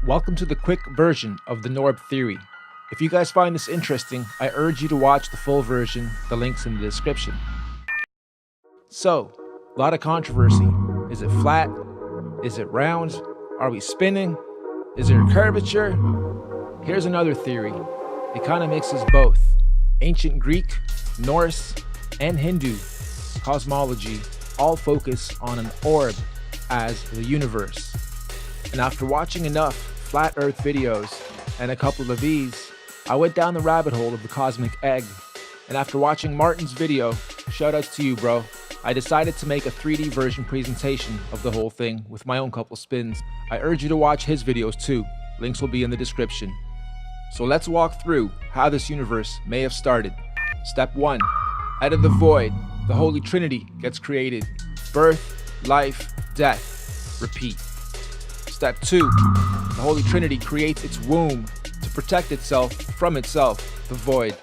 Welcome to the quick version of the nORB theory. If you guys find this interesting, I urge you to watch the full version, the link's in the description. So, a lot of controversy. Is it flat? Is it round? Are we spinning? Is there a curvature? Here's another theory. It kind of mixes both. Ancient Greek, Norse, and Hindu cosmology all focus on an orb as the universe. And after watching enough flat earth videos and a couple of these, I went down the rabbit hole of the cosmic egg. And after watching Martin's video, shoutouts to you bro, I decided to make a 3D version presentation of the whole thing with my own couple spins. I urge you to watch his videos too, links will be in the description. So let's walk through how this universe may have started. Step 1. Out of the void, the Holy Trinity gets created. Birth, life, death. Repeat. Step 2. The Holy Trinity creates its womb to protect itself from itself, the void.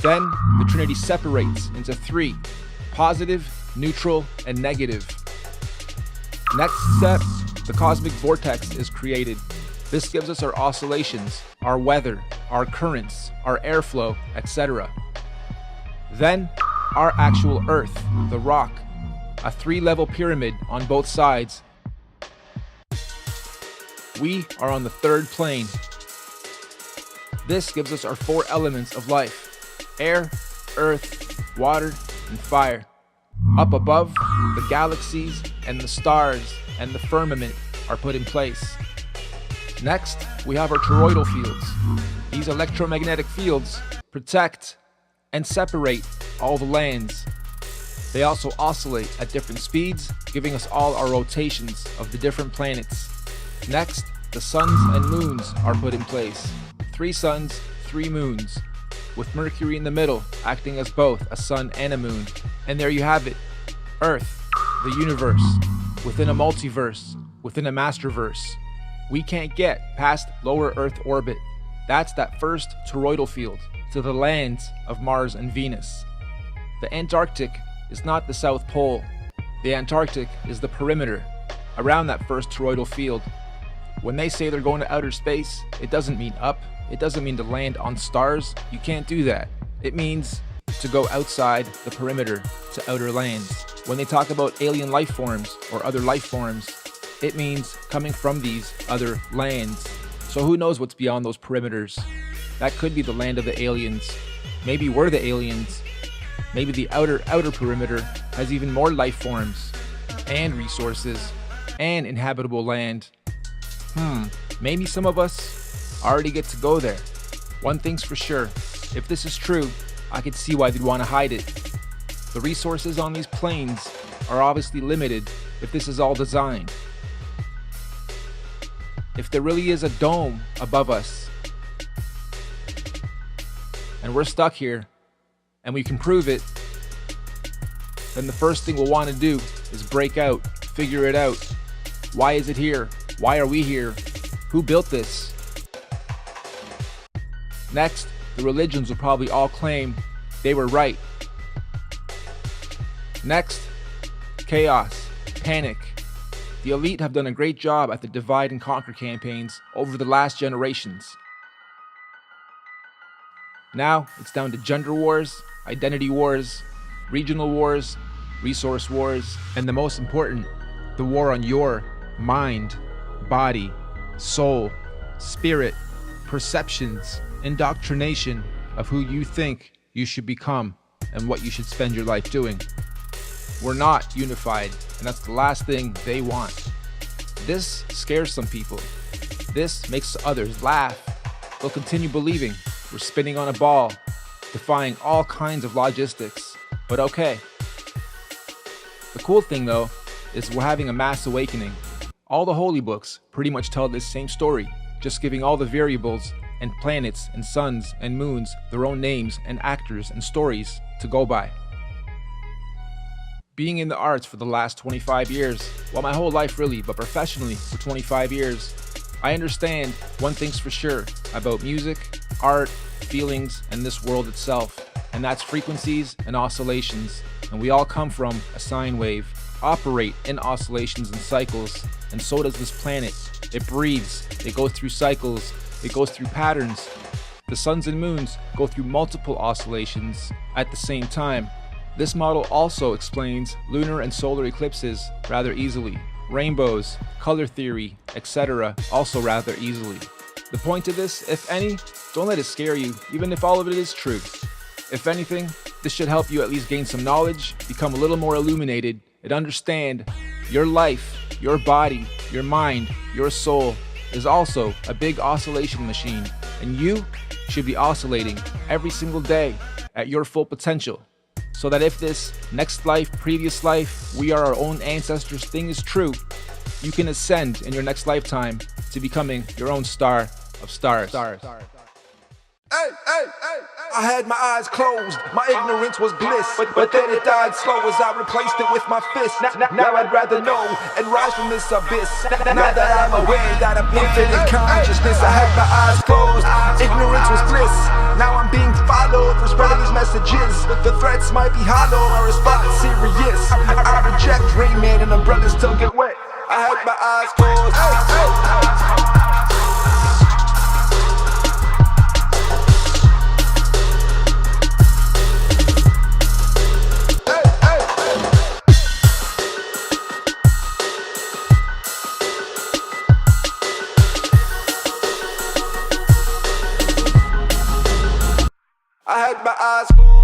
Then, the Trinity separates into 3. Positive, neutral, and negative. Next step, the cosmic vortex is created. This gives us our oscillations, our weather, our currents, our airflow, etc. Then, our actual Earth, the rock, a 3-level pyramid on both sides. We are on the 3rd plane. This gives us our 4 elements of life: air, earth, water, and fire. Up above, the galaxies and the stars and the firmament are put in place. Next, we have our toroidal fields. These electromagnetic fields protect and separate all the lands. They also oscillate at different speeds, giving us all our rotations of the different planets. Next, the suns and moons are put in place. 3 suns, 3 moons, with Mercury in the middle, acting as both a sun and a moon. And there you have it, Earth, the universe, within a multiverse, within a masterverse. We can't get past lower Earth orbit. That's that first toroidal field to the lands of Mars and Venus. The Antarctic is not the South Pole. The Antarctic is the perimeter around that first toroidal field. When they say they're going to outer space, it doesn't mean up. It doesn't mean to land on stars. You can't do that. It means to go outside the perimeter to outer lands. When they talk about alien life forms or other life forms, it means coming from these other lands. So who knows what's beyond those perimeters? That could be the land of the aliens. Maybe we're the aliens. Maybe the outer perimeter has even more life forms and resources and inhabitable land. Maybe some of us already get to go there. One thing's for sure, if this is true, I could see why they'd want to hide it. The resources on these planes are obviously limited if this is all designed. If there really is a dome above us, and we're stuck here, and we can prove it, then the first thing we'll want to do is break out, figure it out. Why is it here? Why are we here? Who built this? Next, the religions will probably all claim they were right. Next, chaos, panic. The elite have done a great job at the divide and conquer campaigns over the last generations. Now, it's down to gender wars, identity wars, regional wars, resource wars, and the most important, the war on your mind, body, soul, spirit, perceptions, indoctrination of who you think you should become and what you should spend your life doing. We're not unified, and that's the last thing they want. This scares some people. This makes others laugh. They'll continue believing we're spinning on a ball, defying all kinds of logistics. But okay. The cool thing though, is we're having a mass awakening. All the holy books pretty much tell this same story, just giving all the variables and planets and suns and moons their own names and actors and stories to go by. Being in the arts for the last 25 years, well, my whole life really, but professionally for 25 years, I understand one thing's for sure about music, art, feelings, and this world itself, and that's frequencies and oscillations, and we all come from a sine wave. operate in oscillations and cycles, and so does this planet. It breathes, it goes through cycles, it goes through patterns. The suns and moons go through multiple oscillations at the same time. This model also explains lunar and solar eclipses rather easily, rainbows, color theory, etc. also rather easily. The point of this, if any, don't let it scare you, even if all of it is true. If anything, this should help you at least gain some knowledge, become a little more illuminated, and understand your life, your body, your mind, your soul is also a big oscillation machine, and you should be oscillating every single day at your full potential, so that if this next life, previous life, we are our own ancestors thing is true, you can ascend in your next lifetime to becoming your own star of stars. I had my eyes closed, my ignorance was bliss, but then it died slow as I replaced it with my fist. Now I'd rather know and rise from this abyss. Now that I'm aware that I'm infinite consciousness, I had my eyes closed, ignorance was bliss. Now I'm being followed for spreading these messages. The threats might be hollow, my response serious. I reject Rain Man and umbrellas still get wet. I had my eyes closed. I had my eyes closed.